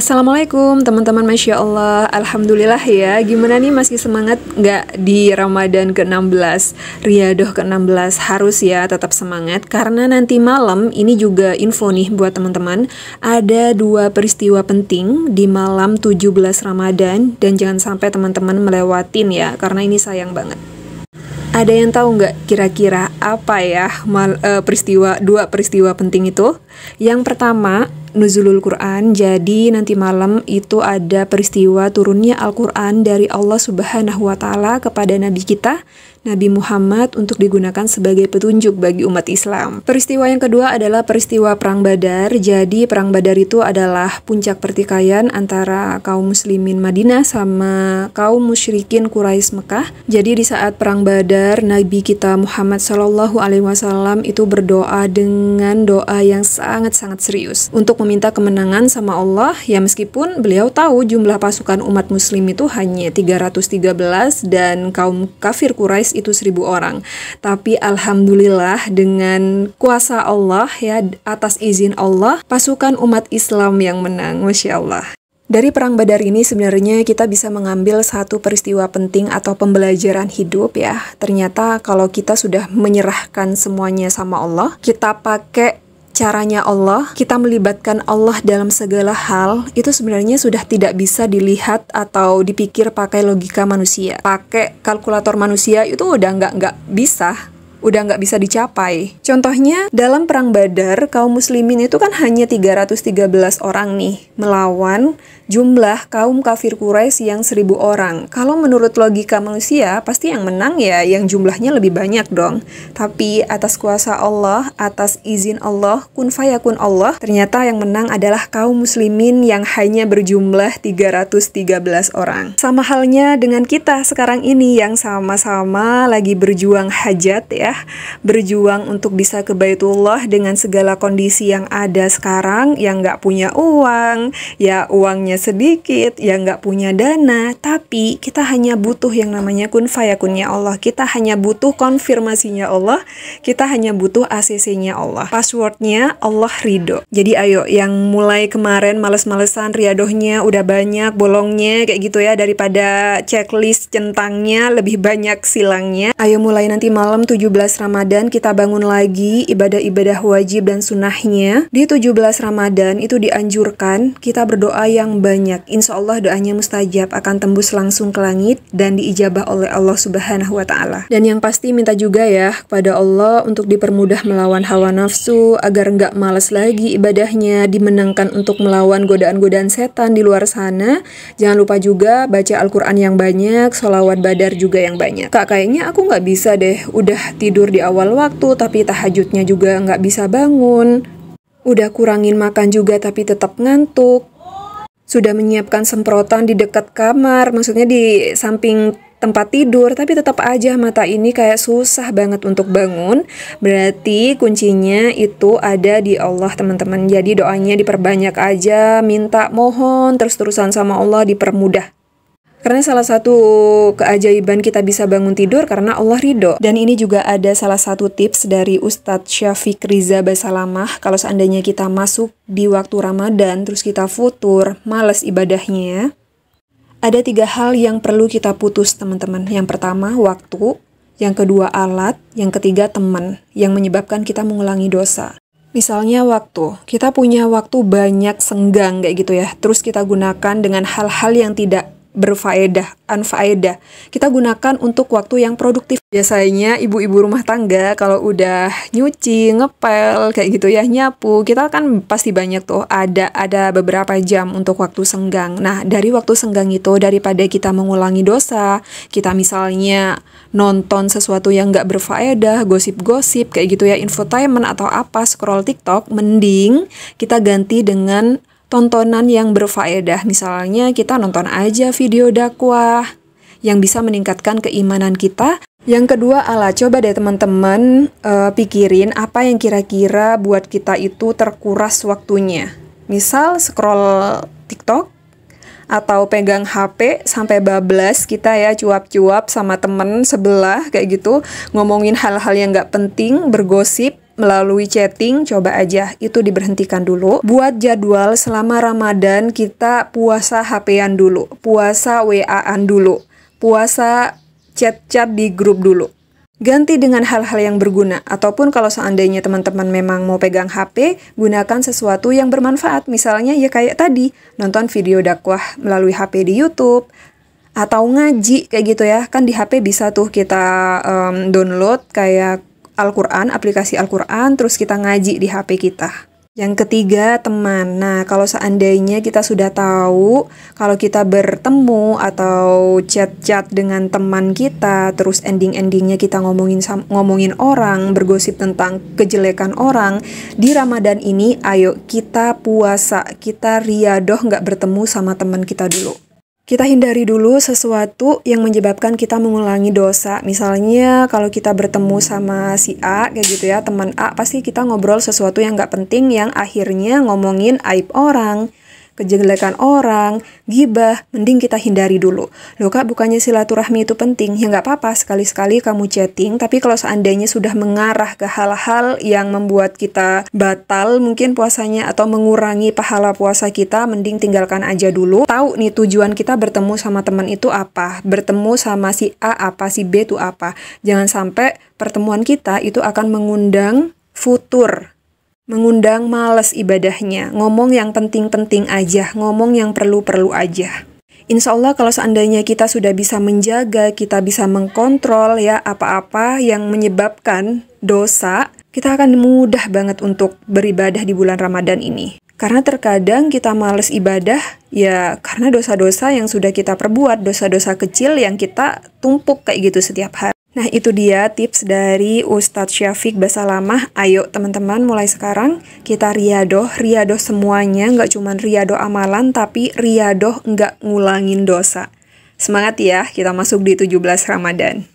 Assalamualaikum teman-teman, Masya Allah, Alhamdulillah ya. Gimana nih, masih semangat nggak di Ramadan ke-16, Riyadhah ke-16? Harus ya, tetap semangat. Karena nanti malam, ini juga info nih buat teman-teman, ada dua peristiwa penting di malam 17 Ramadan. Dan jangan sampai teman-teman melewatin ya, karena ini sayang banget. Ada yang tahu nggak kira-kira apa ya dua peristiwa penting itu? Yang pertama, Nuzulul Quran. Jadi nanti malam itu ada peristiwa turunnya Al-Quran dari Allah Subhanahu wa Ta'ala kepada Nabi kita, Nabi Muhammad, untuk digunakan sebagai petunjuk bagi umat Islam. Peristiwa yang kedua adalah peristiwa Perang Badar. Jadi Perang Badar itu adalah puncak pertikaian antara kaum muslimin Madinah sama kaum musyrikin Quraisy Mekah. Jadi di saat Perang Badar, Nabi kita Muhammad SAW itu berdoa dengan doa yang sangat-sangat serius untuk meminta kemenangan sama Allah, ya meskipun beliau tahu jumlah pasukan umat muslim itu hanya 313 dan kaum kafir Quraisy itu 1000 orang. Tapi alhamdulillah dengan kuasa Allah ya, atas izin Allah, pasukan umat Islam yang menang, Masya Allah. Dari Perang Badar ini sebenarnya kita bisa mengambil satu peristiwa penting atau pembelajaran hidup ya. Ternyata kalau kita sudah menyerahkan semuanya sama Allah, kita pakai caranya Allah, kita melibatkan Allah dalam segala hal, itu sebenarnya sudah tidak bisa dilihat atau dipikir pakai logika manusia. Pakai kalkulator manusia itu udah nggak bisa dicapai. Contohnya, dalam Perang Badar, kaum muslimin itu kan hanya 313 orang nih, melawan jumlah kaum kafir Quraisy yang 1000 orang. Kalau menurut logika manusia, pasti yang menang ya yang jumlahnya lebih banyak dong. Tapi atas kuasa Allah, atas izin Allah, kun fayakun Allah, ternyata yang menang adalah kaum muslimin yang hanya berjumlah 313 orang. Sama halnya dengan kita sekarang ini yang sama-sama lagi berjuang hajat ya, berjuang untuk bisa ke Baitullah dengan segala kondisi yang ada sekarang, yang nggak punya uang, ya uangnya sedikit, ya nggak punya dana, tapi kita hanya butuh yang namanya kun fayakunnya Allah, kita hanya butuh konfirmasinya Allah, kita hanya butuh ACC-nya Allah, passwordnya Allah ridho. Jadi ayo, yang mulai kemarin males-malesan Riyadhahnya udah banyak bolongnya kayak gitu ya, daripada checklist centangnya lebih banyak silangnya, ayo mulai nanti malam 17 Ramadan kita bangun lagi ibadah-ibadah wajib dan sunnahnya. Di 17 Ramadan itu dianjurkan kita berdoa yang banyak. Insya Allah doanya mustajab, akan tembus langsung ke langit dan diijabah oleh Allah Subhanahu wa Ta'ala. Dan yang pasti minta juga ya kepada Allah untuk dipermudah melawan hawa nafsu, agar nggak malas lagi ibadahnya, dimenangkan untuk melawan godaan-godaan setan di luar sana. Jangan lupa juga baca Al-Quran yang banyak, sholawat badar juga yang banyak. Kak, kayaknya aku nggak bisa deh, udah tidur di awal waktu tapi tahajudnya juga nggak bisa bangun, udah kurangin makan juga tapi tetap ngantuk, sudah menyiapkan semprotan di dekat kamar, maksudnya di samping tempat tidur, tapi tetap aja mata ini kayak susah banget untuk bangun. Berarti kuncinya itu ada di Allah, teman-teman. Jadi doanya diperbanyak aja, minta, mohon terus-terusan sama Allah, dipermudah. Karena salah satu keajaiban kita bisa bangun tidur karena Allah ridho. Dan ini juga ada salah satu tips dari Ustadz Syafiq Riza Basalamah. Kalau seandainya kita masuk di waktu Ramadan, terus kita futur, males ibadahnya, ada 3 hal yang perlu kita putus, teman-teman. Yang pertama, waktu. Yang kedua, alat. Yang ketiga, teman, yang menyebabkan kita mengulangi dosa. Misalnya waktu, kita punya waktu banyak senggang kayak gitu ya, terus kita gunakan dengan hal-hal yang tidak berfaedah, unfaedah. Kita gunakan untuk waktu yang produktif. Biasanya ibu-ibu rumah tangga kalau udah nyuci, ngepel kayak gitu ya, nyapu, kita kan pasti banyak tuh ada beberapa jam untuk waktu senggang. Nah, dari waktu senggang itu, daripada kita mengulangi dosa, kita misalnya nonton sesuatu yang nggak berfaedah, gosip-gosip kayak gitu ya, infotainment atau apa, scroll TikTok, mending kita ganti dengan tontonan yang berfaedah. Misalnya kita nonton aja video dakwah yang bisa meningkatkan keimanan kita. Yang kedua, coba deh teman-teman pikirin apa yang kira-kira buat kita itu terkuras waktunya. Misal scroll TikTok atau pegang HP sampai bablas kita ya, cuap-cuap sama temen sebelah kayak gitu, ngomongin hal-hal yang nggak penting, bergosip, melalui chatting, coba aja itu diberhentikan dulu. Buat jadwal selama Ramadan kita puasa HP-an dulu, puasa WA-an dulu, puasa chat-chat di grup dulu. Ganti dengan hal-hal yang berguna, ataupun kalau seandainya teman-teman memang mau pegang HP, gunakan sesuatu yang bermanfaat. Misalnya ya kayak tadi, nonton video dakwah melalui HP di YouTube, atau ngaji kayak gitu ya. Kan di HP bisa tuh kita download kayak Al-Quran, aplikasi Al-Quran, terus kita ngaji di HP kita. Yang ketiga, teman. Nah, kalau seandainya kita sudah tahu, kalau kita bertemu atau chat-chat dengan teman kita, terus ending-endingnya kita ngomongin orang, bergosip tentang kejelekan orang, di Ramadan ini, ayo kita puasa, kita riyadoh nggak bertemu sama teman kita dulu. Kita hindari dulu sesuatu yang menyebabkan kita mengulangi dosa. Misalnya kalau kita bertemu sama si A, kayak gitu ya, teman A, pasti kita ngobrol sesuatu yang nggak penting yang akhirnya ngomongin aib orang, kejelekan orang, gibah, mending kita hindari dulu. Loh Kak, bukannya silaturahmi itu penting? Ya nggak apa-apa, sekali-sekali kamu chatting, tapi kalau seandainya sudah mengarah ke hal-hal yang membuat kita batal mungkin puasanya atau mengurangi pahala puasa kita, mending tinggalkan aja dulu. Tahu nih tujuan kita bertemu sama teman itu apa, bertemu sama si A apa, si B itu apa. Jangan sampai pertemuan kita itu akan mengundang futur, mengundang malas ibadahnya, ngomong yang penting-penting aja, ngomong yang perlu-perlu aja. Insya Allah kalau seandainya kita sudah bisa menjaga, kita bisa mengkontrol ya apa-apa yang menyebabkan dosa, kita akan mudah banget untuk beribadah di bulan Ramadan ini. Karena terkadang kita malas ibadah ya karena dosa-dosa yang sudah kita perbuat, dosa-dosa kecil yang kita tumpuk kayak gitu setiap hari. Nah itu dia tips dari Ustadz Syafiq Basalamah. Ayo teman-teman mulai sekarang kita riyadoh semuanya, nggak cuma riyadoh amalan tapi riyadoh nggak ngulangin dosa. Semangat ya, kita masuk di 17 Ramadan.